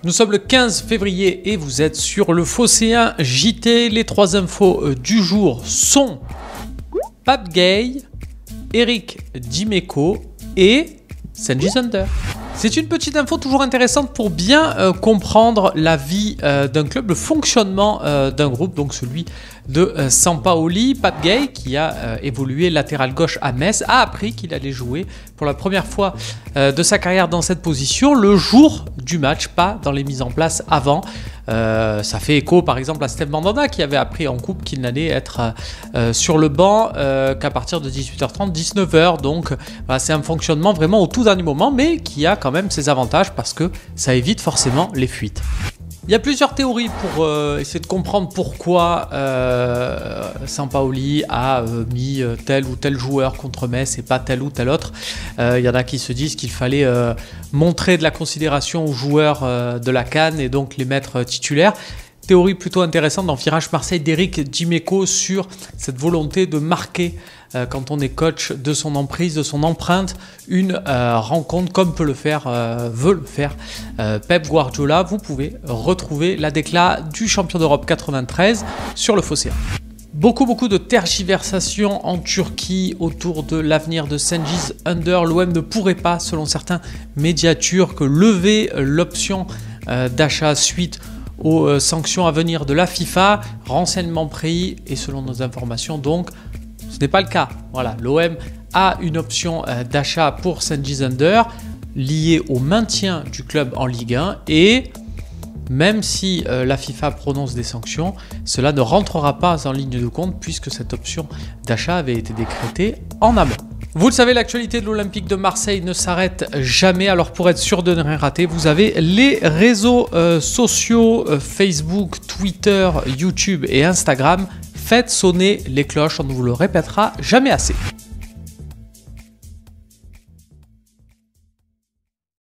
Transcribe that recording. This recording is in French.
Nous sommes le 15 février et vous êtes sur le Phocéen JT. Les 3 infos du jour sont Pape Gay, Eric Dimeco et Sanji Thunder. C'est une petite info toujours intéressante pour bien comprendre la vie d'un club, le fonctionnement d'un groupe, donc celui de Sampaoli. Pape Gay, qui a évolué latéral gauche à Metz, a appris qu'il allait jouer pour la première fois de sa carrière dans cette position le jour du match, pas dans les mises en place avant. Ça fait écho par exemple à Steve Mandanda qui avait appris en coupe qu'il n'allait être sur le banc qu'à partir de 18h30, 19h. Donc voilà, c'est un fonctionnement vraiment au tout dernier moment, mais qui a quand même ses avantages parce que ça évite forcément les fuites. Il y a plusieurs théories pour essayer de comprendre pourquoi Sampaoli a mis tel ou tel joueur contre Metz et pas tel ou tel autre. Il y en a qui se disent qu'il fallait montrer de la considération aux joueurs de la CAN et donc les mettre titulaires. Théorie plutôt intéressante dans Virage Marseille d'Eric Dimeco sur cette volonté de marquer quand on est coach de son emprise, de son empreinte, une rencontre comme veut le faire Pep Guardiola. Vous pouvez retrouver la décla du champion d'Europe 93 sur le Phocéen. Beaucoup de tergiversations en Turquie autour de l'avenir de Cengiz Ünder. L'OM ne pourrait pas, selon certains médias turcs, lever l'option d'achat suite aux sanctions à venir de la FIFA. Renseignements pris et selon nos informations donc, ce n'est pas le cas. Voilà, l'OM a une option d'achat pour Cengiz Ünder liée au maintien du club en Ligue 1 et même si la FIFA prononce des sanctions, cela ne rentrera pas en ligne de compte puisque cette option d'achat avait été décrétée en amont. Vous le savez, l'actualité de l'Olympique de Marseille ne s'arrête jamais. Alors pour être sûr de ne rien rater, vous avez les réseaux sociaux Facebook, Twitter, YouTube et Instagram. Faites sonner les cloches, on ne vous le répétera jamais assez.